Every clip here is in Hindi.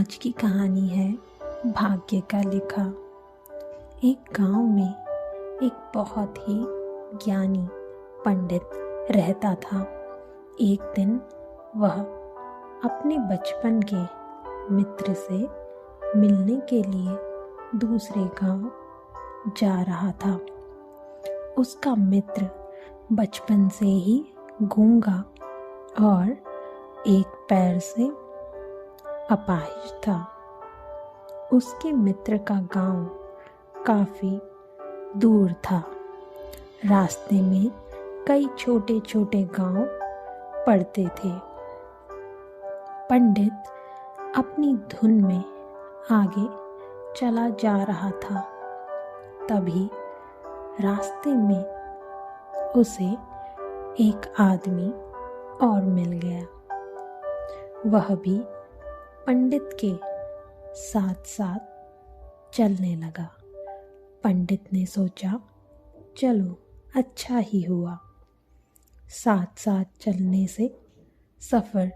आज की कहानी है भाग्य का लिखा। एक गांव में एक बहुत ही ज्ञानी पंडित रहता था। एक दिन वह अपने बचपन के मित्र से मिलने के लिए दूसरे गांव जा रहा था। उसका मित्र बचपन से ही गूंगा और एक पैर से अपाहिज था। उसके मित्र का गांव काफी दूर था। रास्ते में कई छोटे छोटे गांव पड़ते थे। पंडित अपनी धुन में आगे चला जा रहा था। तभी रास्ते में उसे एक आदमी और मिल गया। वह भी पंडित के साथ साथ चलने लगा। पंडित ने सोचा, चलो अच्छा ही हुआ, साथ साथ चलने से सफ़र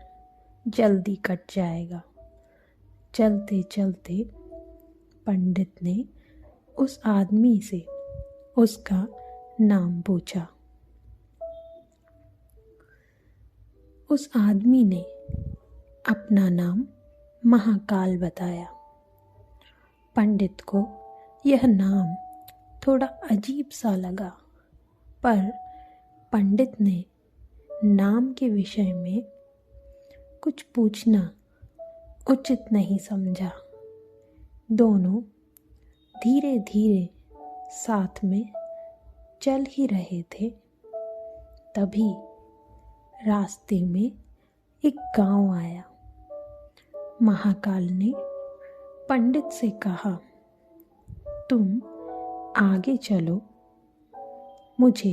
जल्दी कट जाएगा। चलते चलते पंडित ने उस आदमी से उसका नाम पूछा। उस आदमी ने अपना नाम महाकाल बताया। पंडित को यह नाम थोड़ा अजीब सा लगा, पर पंडित ने नाम के विषय में कुछ पूछना उचित नहीं समझा। दोनों धीरे धीरे साथ में चल ही रहे थे। तभी रास्ते में एक गांव आया। महाकाल ने पंडित से कहा, तुम आगे चलो, मुझे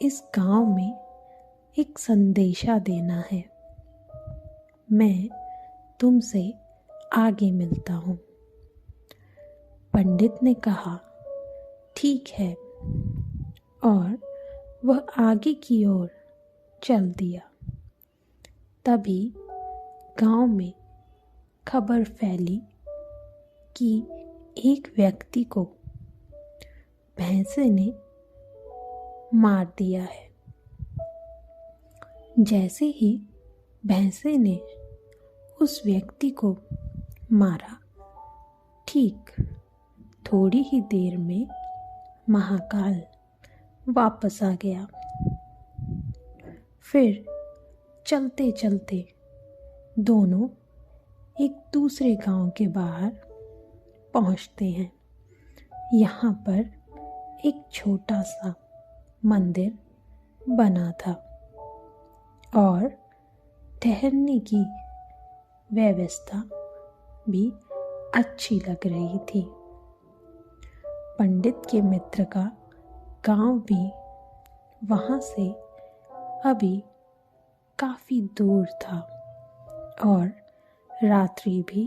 इस गांव में एक संदेशा देना है। मैं तुमसे आगे मिलता हूँ। पंडित ने कहा, ठीक है, और वह आगे की ओर चल दिया। तभी गांव में खबर फैली कि एक व्यक्ति को भैंसे ने मार दिया है। जैसे ही भैंसे ने उस व्यक्ति को मारा, ठीक थोड़ी ही देर में महाकाल वापस आ गया। फिर चलते चलते दोनों एक दूसरे गांव के बाहर पहुंचते हैं। यहाँ पर एक छोटा सा मंदिर बना था और ठहरने की व्यवस्था भी अच्छी लग रही थी। पंडित के मित्र का गांव भी वहाँ से अभी काफ़ी दूर था और रात्रि भी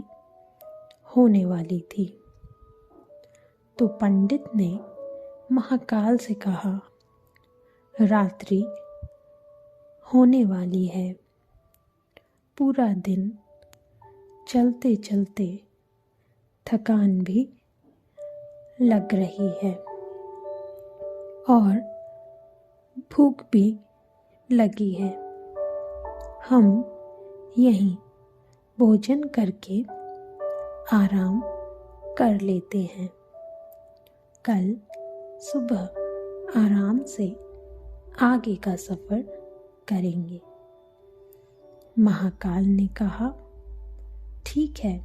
होने वाली थी। तो पंडित ने महाकाल से कहा, रात्रि होने वाली है। पूरा दिन चलते चलते थकान भी लग रही है और भूख भी लगी है। हम यहीं भोजन करके आराम कर लेते हैं। कल सुबह आराम से आगे का सफ़र करेंगे। महाकाल ने कहा, ठीक है,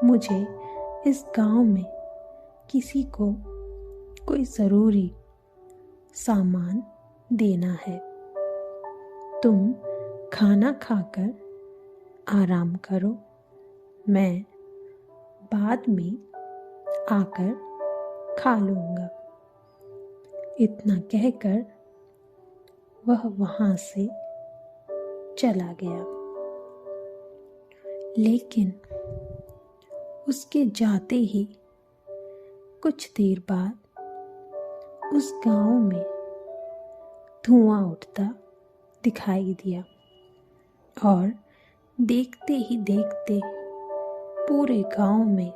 मुझे इस गांव में किसी को कोई ज़रूरी सामान देना है। तुम खाना खाकर आराम करो, मैं बाद में आकर खा लूँगा। इतना कहकर वह वहाँ से चला गया। लेकिन उसके जाते ही कुछ देर बाद उस गांव में धुआं उठता दिखाई दिया और देखते ही देखते पूरे गांव में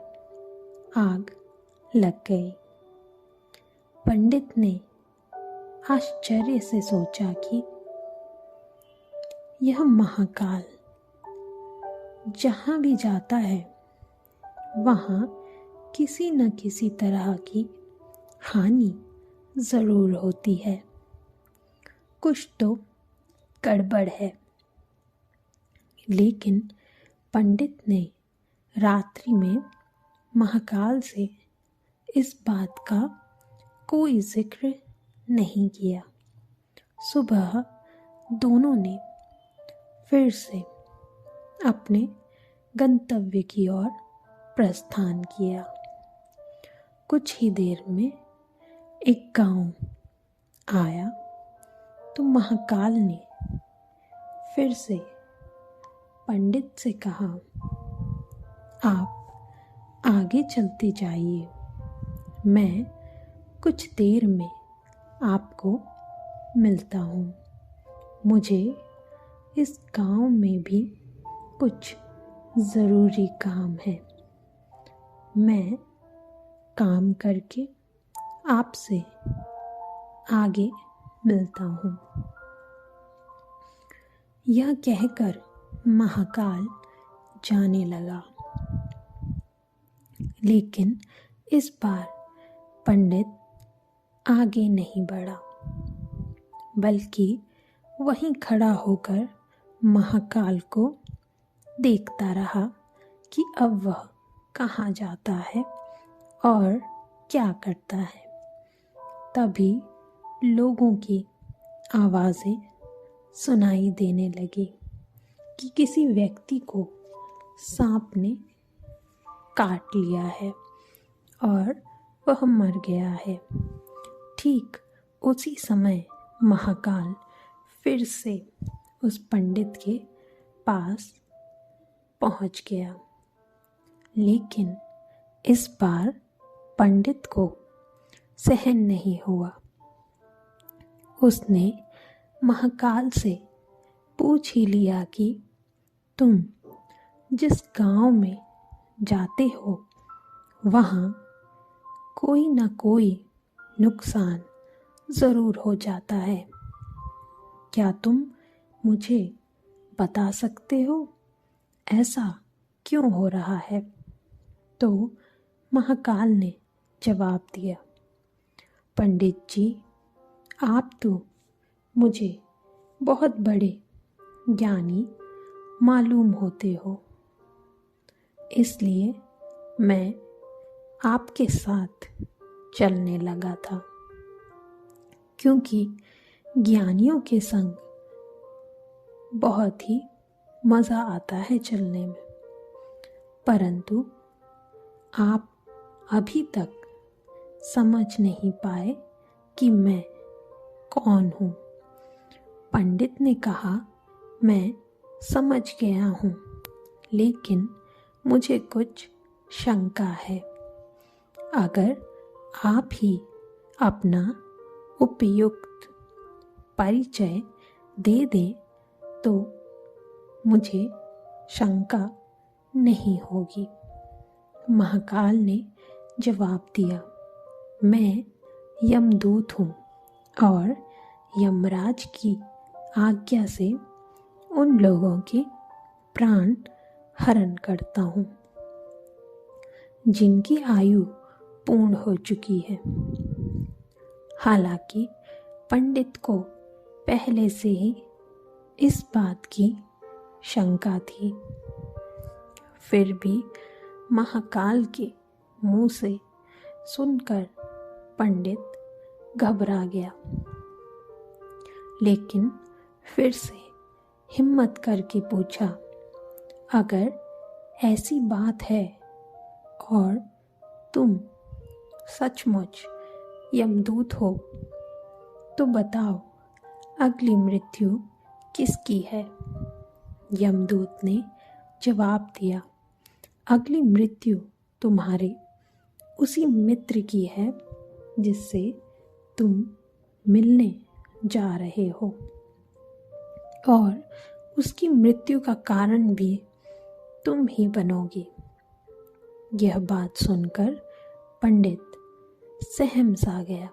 आग लग गई। पंडित ने आश्चर्य से सोचा कि यह महाकाल जहाँ भी जाता है वहाँ किसी न किसी तरह की हानि ज़रूर होती है। कुछ तो गड़बड़ है। लेकिन पंडित ने रात्रि में महाकाल से इस बात का कोई जिक्र नहीं किया। सुबह दोनों ने फिर से अपने गंतव्य की ओर प्रस्थान किया। कुछ ही देर में एक गांव आया तो महाकाल ने फिर से पंडित से कहा, आप आगे चलते जाइए, मैं कुछ देर में आपको मिलता हूँ। मुझे इस गांव में भी कुछ ज़रूरी काम है। मैं काम करके आपसे आगे मिलता हूँ। यह कहकर महाकाल जाने लगा। लेकिन इस बार पंडित आगे नहीं बढ़ा, बल्कि वहीं खड़ा होकर महाकाल को देखता रहा कि अब वह कहाँ जाता है और क्या करता है। तभी लोगों की आवाज़ें सुनाई देने लगी कि किसी व्यक्ति को सांप ने काट लिया है और वह मर गया है। ठीक उसी समय महाकाल फिर से उस पंडित के पास पहुंच गया। लेकिन इस बार पंडित को सहन नहीं हुआ। उसने महाकाल से पूछ ही लिया कि तुम जिस गांव में जाते हो वहाँ कोई न कोई नुकसान ज़रूर हो जाता है। क्या तुम मुझे बता सकते हो ऐसा क्यों हो रहा है? तो महाकाल ने जवाब दिया, पंडित जी, आप तो मुझे बहुत बड़े ज्ञानी मालूम होते हो, इसलिए मैं आपके साथ चलने लगा था, क्योंकि ज्ञानियों के संग बहुत ही मज़ा आता है चलने में। परंतु आप अभी तक समझ नहीं पाए कि मैं कौन हूँ। पंडित ने कहा, मैं समझ गया हूँ, लेकिन मुझे कुछ शंका है। अगर आप ही अपना उपयुक्त परिचय दे दें तो मुझे शंका नहीं होगी। महाकाल ने जवाब दिया, मैं यमदूत हूँ और यमराज की आज्ञा से उन लोगों के प्राण हरण करता हूँ जिनकी आयु पूर्ण हो चुकी है। हालांकि पंडित को पहले से ही इस बात की शंका थी, फिर भी महाकाल के मुंह से सुनकर पंडित घबरा गया। लेकिन फिर से हिम्मत करके पूछा, अगर ऐसी बात है और तुम सचमुच यमदूत हो तो बताओ अगली मृत्यु किसकी है? यमदूत ने जवाब दिया, अगली मृत्यु तुम्हारे उसी मित्र की है जिससे तुम मिलने जा रहे हो, और उसकी मृत्यु का कारण भी तुम ही बनोगे। यह बात सुनकर पंडित सहम सा गया।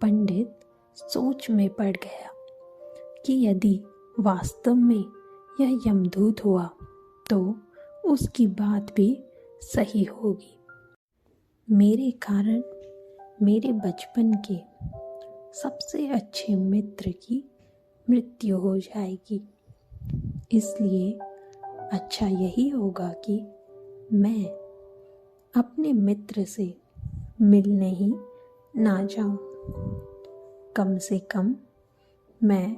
पंडित सोच में पड़ गया कि यदि वास्तव में यह यमदूत हुआ तो उसकी बात भी सही होगी। मेरे कारण मेरे बचपन के सबसे अच्छे मित्र की मृत्यु हो जाएगी, इसलिए अच्छा यही होगा कि मैं अपने मित्र से मिलने ही ना जाऊं। कम से कम मैं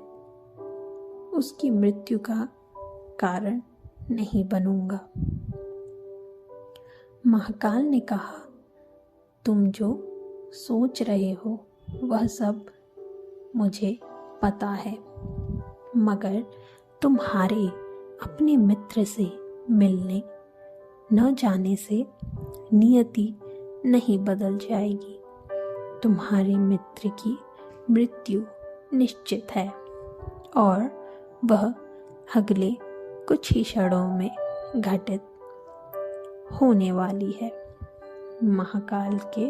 उसकी मृत्यु का कारण नहीं बनूंगा। महाकाल ने कहा, तुम जो सोच रहे हो वह सब मुझे पता है, मगर तुम्हारे अपने मित्र से मिलने न जाने से नियति नहीं बदल जाएगी। तुम्हारे मित्र की मृत्यु निश्चित है और वह अगले कुछ ही क्षणों में घटित होने वाली है। महाकाल के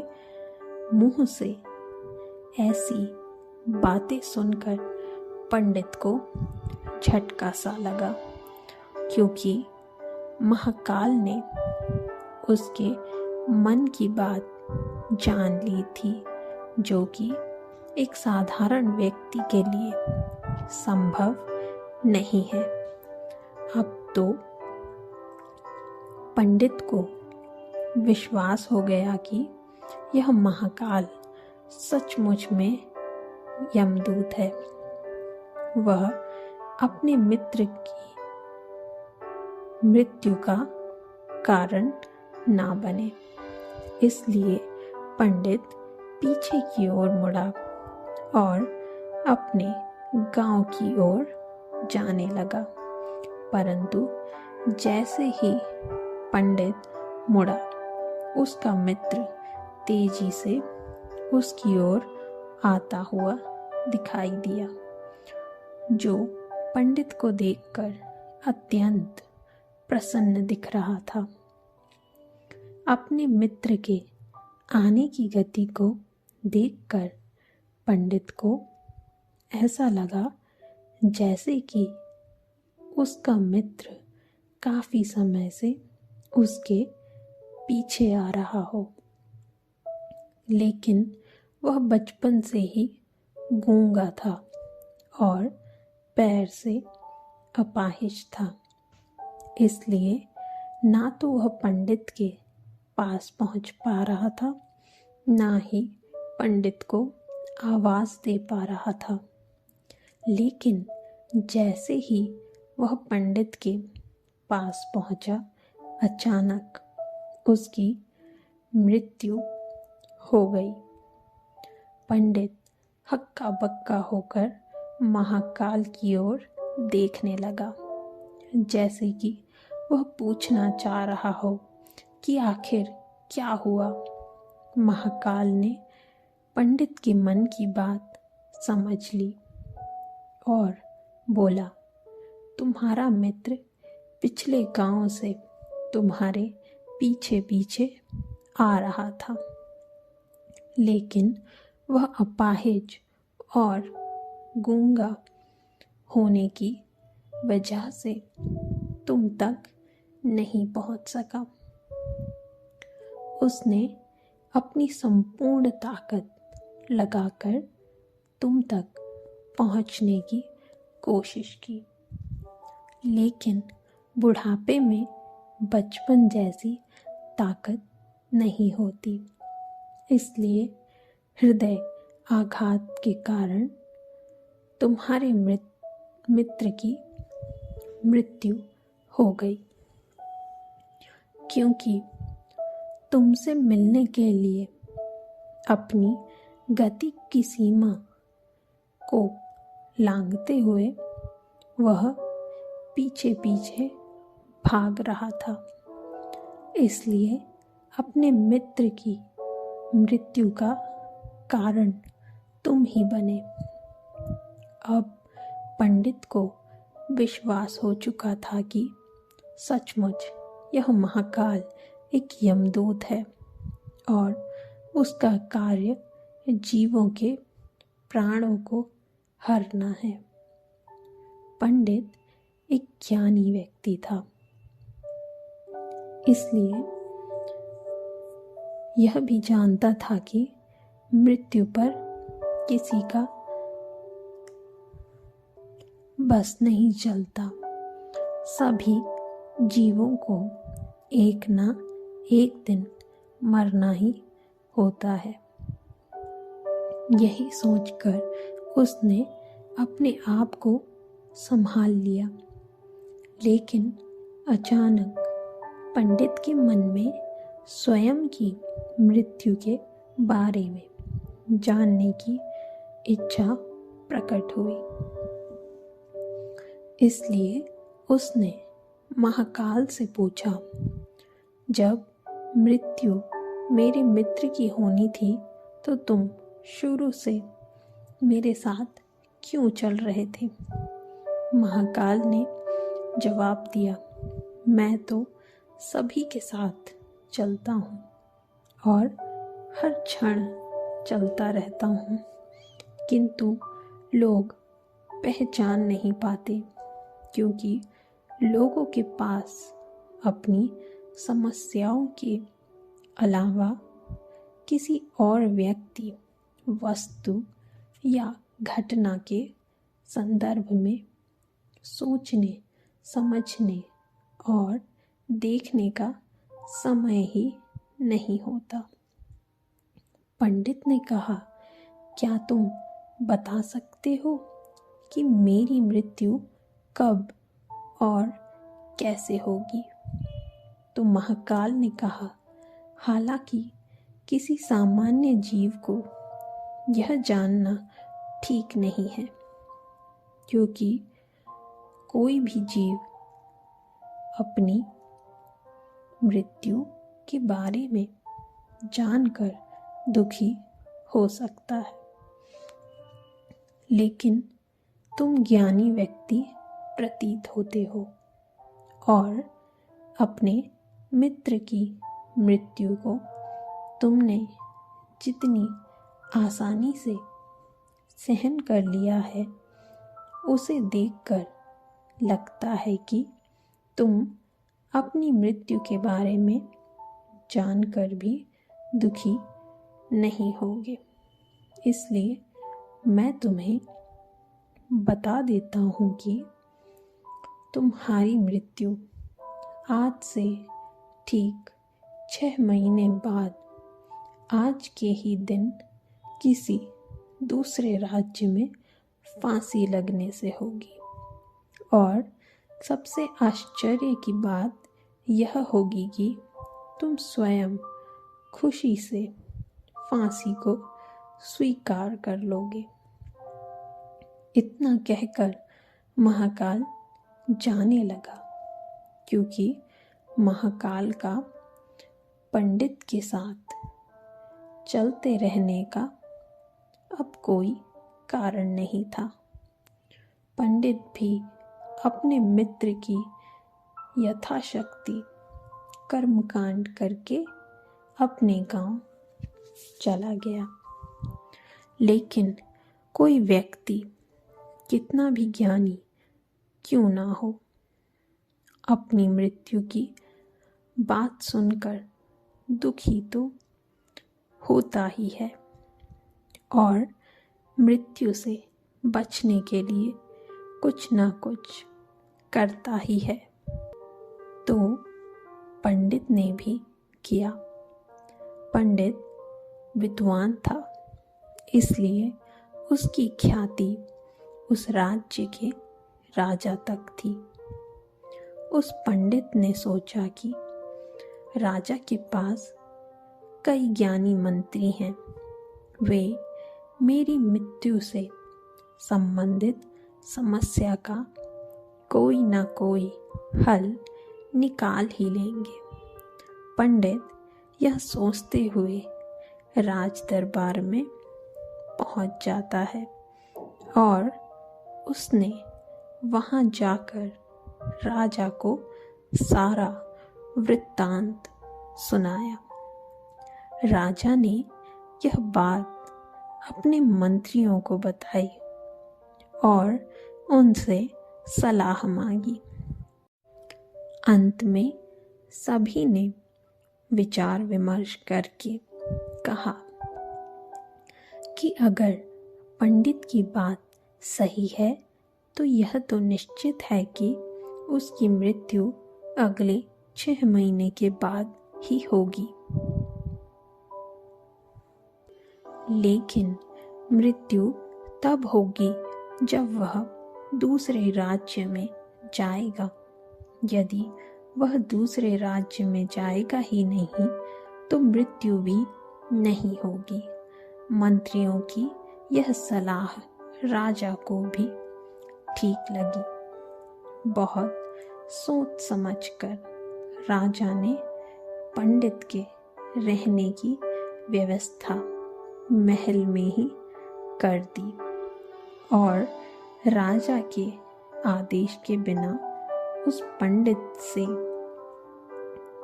मुंह से ऐसी बातें सुनकर पंडित को झटका सा लगा, क्योंकि महाकाल ने उसके मन की बात जान ली थी, जो कि एक साधारण व्यक्ति के लिए संभव नहीं है। अब तो पंडित को विश्वास हो गया कि यह महाकाल सचमुच में यमदूत है। वह अपने मित्र की मृत्यु का कारण ना बने, इसलिए पंडित पीछे की ओर मुड़ा और अपने गांव की ओर जाने लगा। परंतु जैसे ही पंडित मुड़ा, उसका मित्र तेजी से उसकी ओर आता हुआ दिखाई दिया, जो पंडित को देखकर अत्यंत प्रसन्न दिख रहा था। अपने मित्र के आने की गति को देखकर पंडित को ऐसा लगा जैसे कि उसका मित्र काफी समय से उसके पीछे आ रहा हो, लेकिन वह बचपन से ही गूंगा था और पैर से अपाहिज था, इसलिए ना तो वह पंडित के पास पहुंच पा रहा था, ना ही पंडित को आवाज दे पा रहा था। लेकिन जैसे ही वह पंडित के पास पहुंचा, अचानक उसकी मृत्यु हो गई। पंडित हक्का बक्का होकर महाकाल की ओर देखने लगा, जैसे कि वह पूछना चाह रहा हो कि आखिर क्या हुआ। महाकाल ने पंडित के मन की बात समझ ली और बोला, तुम्हारा मित्र पिछले गांव से तुम्हारे पीछे पीछे आ रहा था, लेकिन वह अपाहिज और गूंगा होने की वजह से तुम तक नहीं पहुंच सका। उसने अपनी संपूर्ण ताकत लगाकर तुम तक पहुंचने की कोशिश की, लेकिन बुढ़ापे में बचपन जैसी ताकत नहीं होती, इसलिए हृदय आघात के कारण तुम्हारे मित्र की मृत्यु हो गई। क्योंकि तुमसे मिलने के लिए अपनी गति की सीमा को लांघते हुए वह पीछे पीछे भाग रहा था, इसलिए अपने मित्र की मृत्यु का कारण तुम ही बने। अब पंडित को विश्वास हो चुका था कि सचमुच यह महाकाल एक यमदूत है और उसका कार्य जीवों के प्राणों को हरना है। पंडित एक ज्ञानी व्यक्ति था, इसलिए यह भी जानता था कि मृत्यु पर किसी का बस नहीं चलता। सभी जीवों को एक ना एक दिन मरना ही होता है। यही सोचकर उसने अपने आप को संभाल लिया। लेकिन अचानक पंडित के मन में स्वयं की मृत्यु के बारे में जानने की इच्छा प्रकट हुई। इसलिए उसने महाकाल से पूछा, जब मृत्यु मेरे मित्र की होनी थी तो तुम शुरू से मेरे साथ क्यों चल रहे थे? महाकाल ने जवाब दिया, मैं तो सभी के साथ चलता हूँ और हर क्षण चलता रहता हूँ, किंतु लोग पहचान नहीं पाते क्योंकि लोगों के पास अपनी समस्याओं के अलावा किसी और व्यक्ति, वस्तु या घटना के संदर्भ में सोचने, समझने और देखने का समय ही नहीं होता। पंडित ने कहा, क्या तुम बता सकते हो कि मेरी मृत्यु कब और कैसे होगी? तो महाकाल ने कहा, हालांकि किसी सामान्य जीव को यह जानना ठीक नहीं है, क्योंकि कोई भी जीव अपनी मृत्यु के बारे में जानकर दुखी हो सकता है। लेकिन तुम ज्ञानी व्यक्ति प्रतीत होते हो और अपने मित्र की मृत्यु को तुमने जितनी आसानी से सहन कर लिया है, उसे देखकर लगता है कि तुम अपनी मृत्यु के बारे में जानकर भी दुखी नहीं होगे। इसलिए मैं तुम्हें बता देता हूँ कि तुम्हारी मृत्यु आज से ठीक 6 महीने बाद आज के ही दिन किसी दूसरे राज्य में फांसी लगने से होगी। और सबसे आश्चर्य की बात यह होगी कि तुम स्वयं खुशी से फांसी को स्वीकार कर लोगे। इतना कहकर महाकाल जाने लगा, क्योंकि महाकाल का पंडित के साथ चलते रहने का अब कोई कारण नहीं था। पंडित भी अपने मित्र की यथाशक्ति कर्मकांड करके अपने गांव चला गया। लेकिन कोई व्यक्ति कितना भी ज्ञानी क्यों ना हो, अपनी मृत्यु की बात सुनकर दुखी तो होता ही है और मृत्यु से बचने के लिए कुछ ना कुछ करता ही है। तो पंडित ने भी किया। पंडित विद्वान था, इसलिए उसकी ख्याति उस राज्य के राजा तक थी। उस पंडित ने सोचा कि राजा के पास कई ज्ञानी मंत्री हैं, वे मेरी मृत्यु से संबंधित समस्या का कोई ना कोई हल निकाल ही लेंगे। पंडित यह सोचते हुए राज दरबार में पहुंच जाता है और उसने वहां जाकर राजा को सारा वृत्तांत सुनाया। राजा ने यह बात अपने मंत्रियों को बताई और उनसे सलाह मांगी। अंत में सभी ने विचार विमर्श करके कहा कि अगर पंडित की बात सही है तो यह तो निश्चित है कि उसकी मृत्यु अगले 6 महीने के बाद ही होगी। लेकिन मृत्यु तब होगी जब वह दूसरे राज्य में जाएगा। यदि वह दूसरे राज्य में जाएगा ही नहीं तो मृत्यु भी नहीं होगी। मंत्रियों की यह सलाह राजा को भी ठीक लगी। बहुत सोच समझकर राजा ने पंडित के रहने की व्यवस्था महल में ही कर दी और राजा के आदेश के बिना उस पंडित से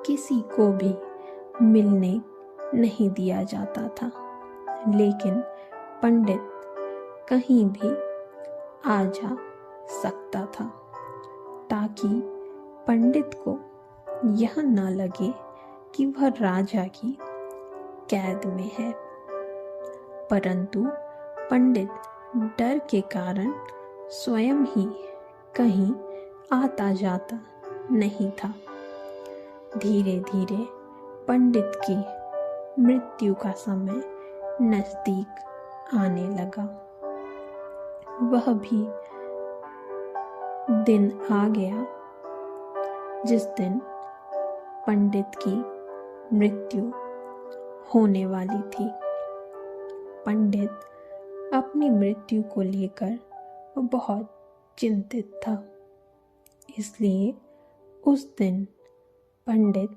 किसी को भी मिलने नहीं दिया जाता था। लेकिन पंडित कहीं भी आ जा सकता था ताकि पंडित को यह न लगे कि वह राजा की कैद में है। परंतु पंडित डर के कारण स्वयं ही कहीं आता जाता नहीं था। धीरे धीरे पंडित की मृत्यु का समय नजदीक आने लगा। वह भी दिन आ गया जिस दिन पंडित की मृत्यु होने वाली थी। पंडित अपनी मृत्यु को लेकर बहुत चिंतित था। इसलिए उस दिन पंडित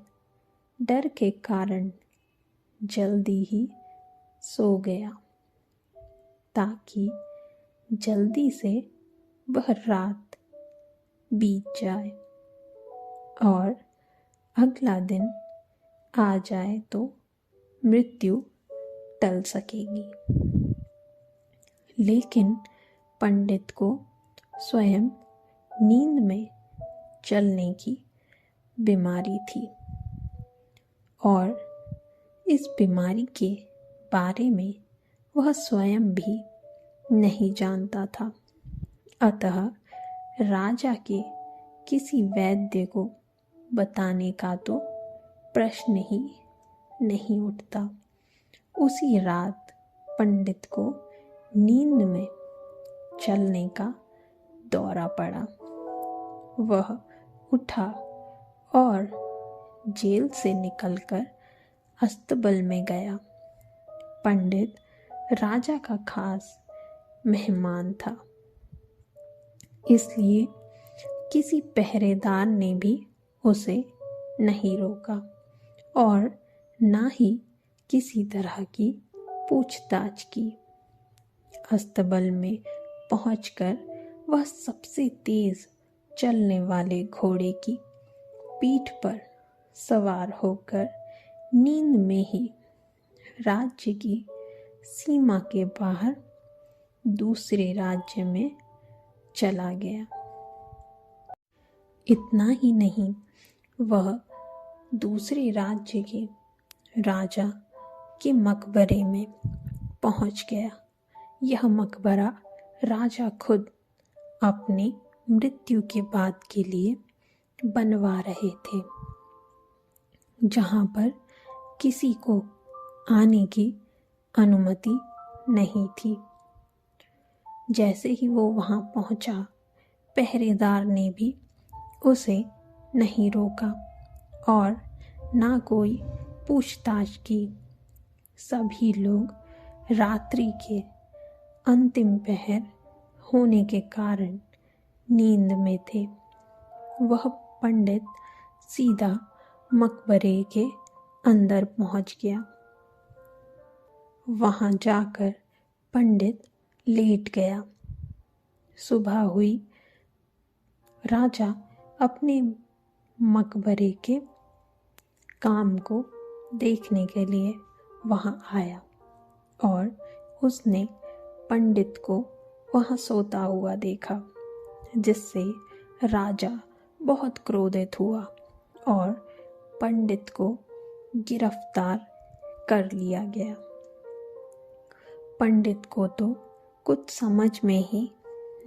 डर के कारण जल्दी ही सो गया ताकि जल्दी से वह रात बीत जाए और अगला दिन आ जाए तो मृत्यु टल सकेगी। लेकिन पंडित को स्वयं नींद में चलने की बीमारी थी और इस बीमारी के बारे में वह स्वयं भी नहीं जानता था। अतः राजा के किसी वैद्य को बताने का तो प्रश्न ही नहीं उठता। उसी रात पंडित को नींद में चलने का दौरा पड़ा। वह उठा और जेल से निकलकर अस्तबल में गया। पंडित राजा का खास मेहमान था, इसलिए किसी पहरेदार ने भी उसे नहीं रोका और ना ही किसी तरह की पूछताछ की। अस्तबल में पहुंचकर वह सबसे तेज चलने वाले घोड़े की पीठ पर सवार होकर नींद में ही राज्य की सीमा के बाहर दूसरे राज्य में चला गया। इतना ही नहीं, वह दूसरे राज्य के राजा के मकबरे में पहुंच गया। यह मकबरा राजा खुद अपने मृत्यु के बाद के लिए बनवा रहे थे, जहां पर किसी को आने की अनुमति नहीं थी। जैसे ही वो वहां पहुंचा, पहरेदार ने भी उसे नहीं रोका और ना कोई पूछताछ की। सभी लोग रात्रि के अंतिम पहर होने के कारण नींद में थे। वह पंडित सीधा मकबरे के अंदर पहुंच गया। वहां जाकर पंडित लेट गया। सुबह हुई। राजा अपने मकबरे के काम को देखने के लिए वहाँ आया और उसने पंडित को वहाँ सोता हुआ देखा, जिससे राजा बहुत क्रोधित हुआ और पंडित को गिरफ्तार कर लिया गया। पंडित को तो कुछ समझ में ही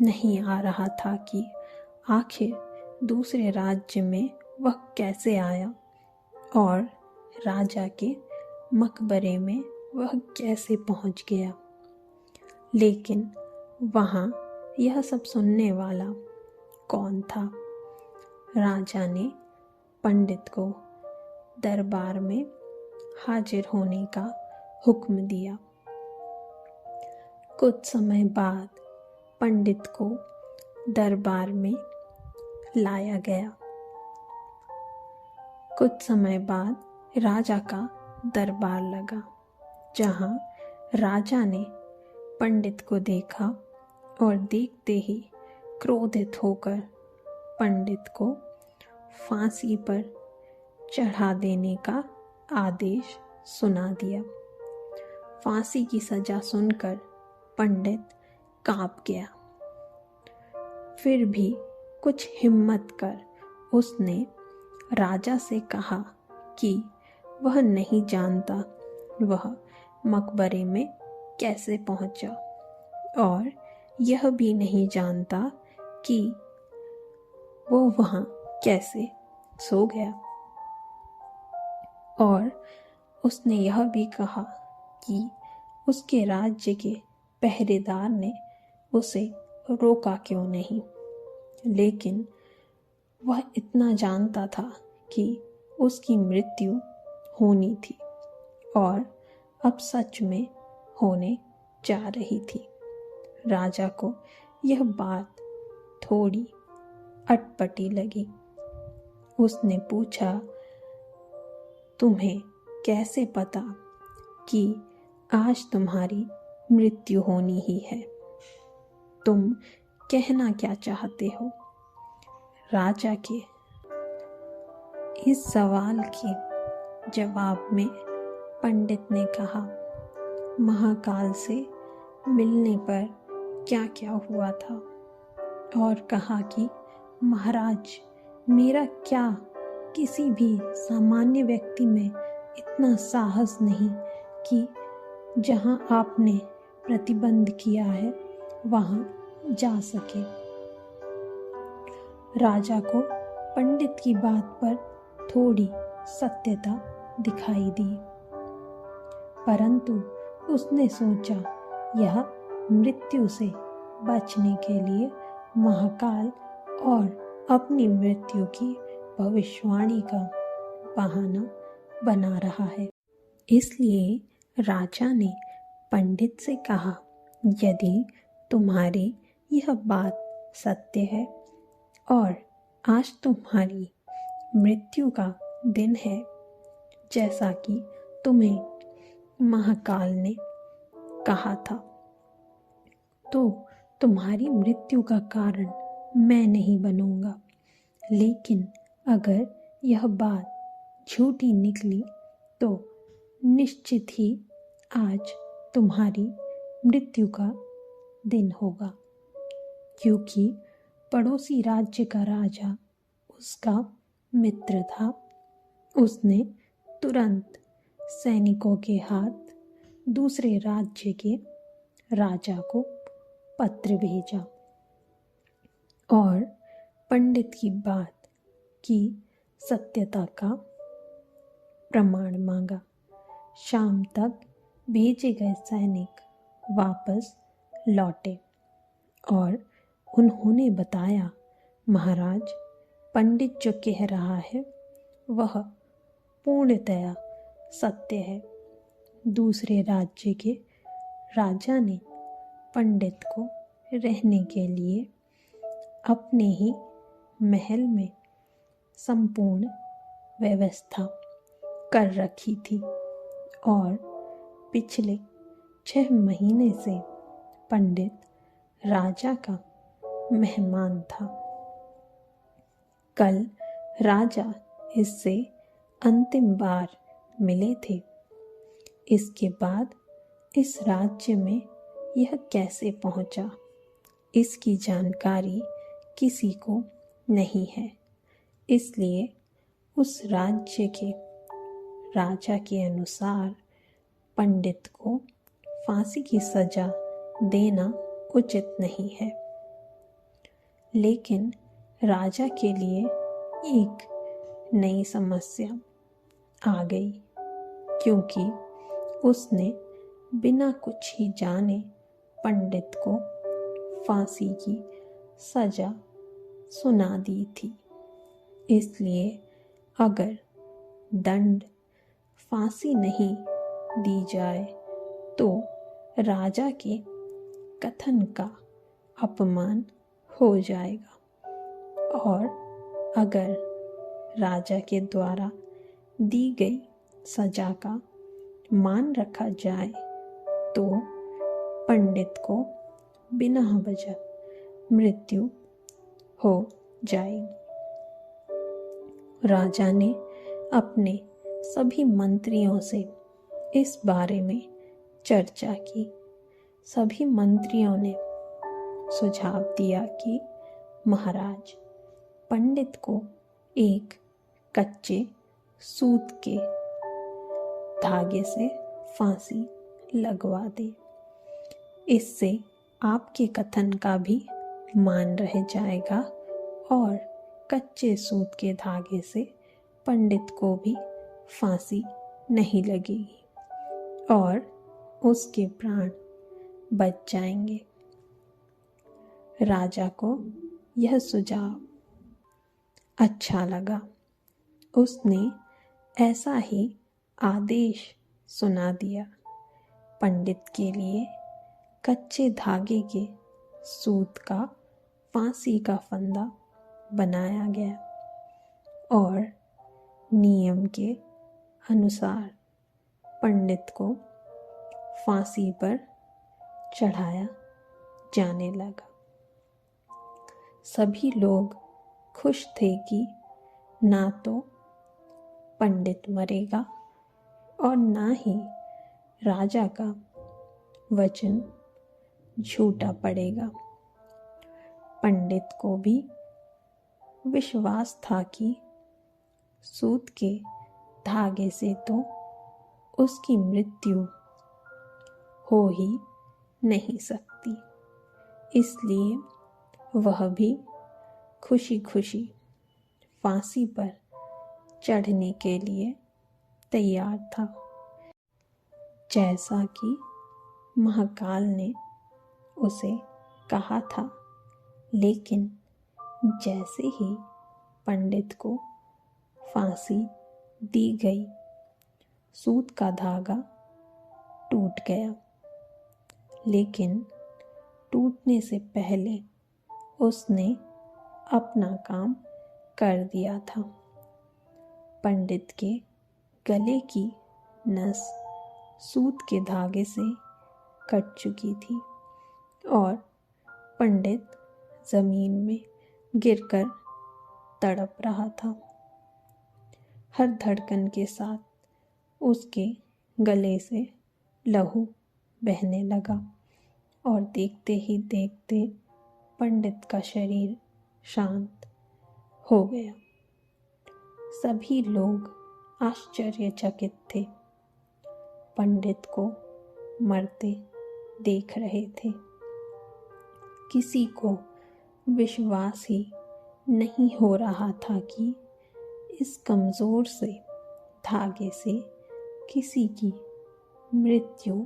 नहीं आ रहा था कि आखिर दूसरे राज्य में वह कैसे आया और राजा के मकबरे में वह कैसे पहुंच गया। लेकिन वहाँ यह सब सुनने वाला कौन था? राजा ने पंडित को दरबार में हाजिर होने का हुक्म दिया। कुछ समय बाद पंडित को दरबार में लाया गया। कुछ समय बाद राजा का दरबार लगा, जहाँ राजा ने पंडित को देखा और देखते ही क्रोधित होकर पंडित को फांसी पर चढ़ा देने का आदेश सुना दिया। फांसी की सजा सुनकर पंडित कांप गया। फिर भी कुछ हिम्मत कर उसने राजा से कहा कि वह नहीं जानता वह मकबरे में कैसे पहुंचा और यह भी नहीं जानता कि वो वहाँ कैसे सो गया। और उसने यह भी कहा कि उसके राज्य के पहरेदार ने उसे रोका क्यों नहीं। लेकिन वह इतना जानता था कि उसकी मृत्यु होनी थी और अब सच में होने जा रही थी। राजा को यह बात थोड़ी अटपटी लगी। उसने पूछा, तुम्हें कैसे पता कि आज तुम्हारी मृत्यु होनी ही है? तुम कहना क्या चाहते हो? राजा के इस सवाल के जवाब में पंडित ने कहा, महाकाल से मिलने पर क्या क्या हुआ था, और कहा कि महाराज, मेरा क्या किसी भी सामान्य व्यक्ति में इतना साहस नहीं कि जहां आपने प्रतिबंध किया है वहां जा सके। राजा को पंडित की बात पर थोड़ी सत्यता दिखाई दी, परंतु उसने सोचा यह मृत्यु से बचने के लिए महाकाल और अपनी मृत्यु की भविष्यवाणी का बहाना बना रहा है। इसलिए राजा ने पंडित से कहा, यदि तुम्हारी यह बात सत्य है और आज तुम्हारी मृत्यु का दिन है, जैसा कि तुम्हें महाकाल ने कहा था, तो तुम्हारी मृत्यु का कारण मैं नहीं बनूंगा। लेकिन अगर यह बात झूठी निकली तो निश्चित ही आज तुम्हारी मृत्यु का दिन होगा, क्योंकि पड़ोसी राज्य का राजा उसका मित्र था। उसने तुरंत सैनिकों के हाथ दूसरे राज्य के राजा को पत्र भेजा और पंडित की बात की सत्यता का प्रमाण मांगा। शाम तक भेजे गए सैनिक वापस लौटे और उन्होंने बताया, महाराज, पंडित जो कह रहा है वह पूर्णतया सत्य है। दूसरे राज्य के राजा ने पंडित को रहने के लिए अपने ही महल में संपूर्ण व्यवस्था कर रखी थी और पिछले 6 महीने से पंडित राजा का मेहमान था। कल राजा इससे अंतिम बार मिले थे। इसके बाद इस राज्य में यह कैसे पहुंचा, इसकी जानकारी किसी को नहीं है। इसलिए उस राज्य के राजा के अनुसार पंडित को फांसी की सजा देना उचित नहीं है। लेकिन राजा के लिए एक नई समस्या आ गई, क्योंकि उसने बिना कुछ ही जाने पंडित को फांसी की सजा सुना दी थी। इसलिए अगर दंड फांसी नहीं दी जाए तो राजा के कथन का अपमान हो जाएगा, और अगर राजा के द्वारा दी गई सजा का मान रखा जाए तो पंडित को बिना वजह मृत्यु हो जाएगी। राजा ने अपने सभी मंत्रियों से इस बारे में चर्चा की। सभी मंत्रियों ने सुझाव दिया कि महाराज, पंडित को एक कच्चे सूत के धागे से फांसी लगवा दे। इससे आपके कथन का भी मान रह जाएगा और कच्चे सूत के धागे से पंडित को भी फांसी नहीं लगेगी और उसके प्राण बच जाएंगे। राजा को यह सुझाव अच्छा लगा। उसने ऐसा ही आदेश सुना दिया। पंडित के लिए कच्चे धागे के सूत का फांसी का फंदा बनाया गया और नियम के अनुसार पंडित को फांसी पर चढ़ाया जाने लगा। सभी लोग खुश थे कि ना तो पंडित मरेगा और ना ही राजा का वचन झूठा पड़ेगा। पंडित को भी विश्वास था कि सूत के धागे से तो उसकी मृत्यु हो ही नहीं सकती, इसलिए वह भी खुशी खुशी फांसी पर चढ़ने के लिए तैयार था, जैसा कि महाकाल ने उसे कहा था। लेकिन जैसे ही पंडित को फांसी दी गई, सूत का धागा टूट गया। लेकिन टूटने से पहले उसने अपना काम कर दिया था। पंडित के गले की नस सूत के धागे से कट चुकी थी और पंडित जमीन में गिरकर तड़प रहा था। हर धड़कन के साथ उसके गले से लहू बहने लगा और देखते ही देखते पंडित का शरीर शांत हो गया। सभी लोग आश्चर्यचकित थे, पंडित को मरते देख रहे थे। किसी को विश्वास ही नहीं हो रहा था कि इस कमज़ोर से धागे से किसी की मृत्यु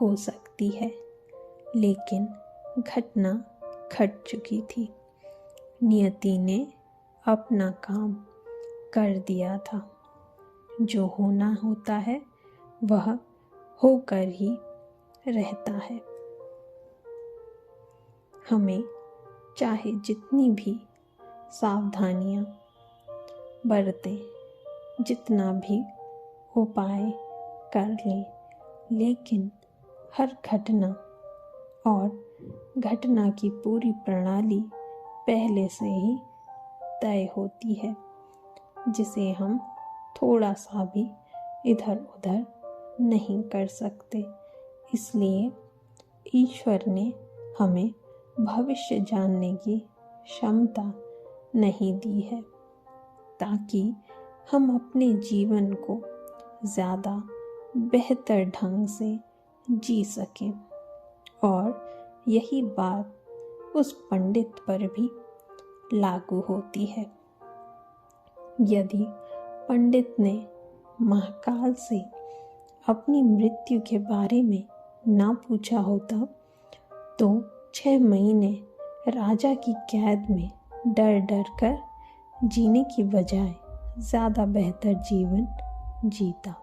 हो सकती है। लेकिन घटना घट चुकी थी। नियति ने अपना काम कर दिया था। जो होना होता है वह होकर ही रहता है। हमें चाहे जितनी भी सावधानियां बरतें, जितना भी उपाय कर लें, लेकिन हर घटना और घटना की पूरी प्रणाली पहले से ही तय होती है, जिसे हम थोड़ा सा भी इधर उधर नहीं कर सकते। इसलिए ईश्वर ने हमें भविष्य जानने की क्षमता नहीं दी है, ताकि हम अपने जीवन को ज़्यादा बेहतर ढंग से जी सकें। और यही बात उस पंडित पर भी लागू होती है। यदि पंडित ने महाकाल से अपनी मृत्यु के बारे में ना पूछा होता तो 6 महीने राजा की कैद में डर डर कर जीने की बजाय ज़्यादा बेहतर जीवन जीता।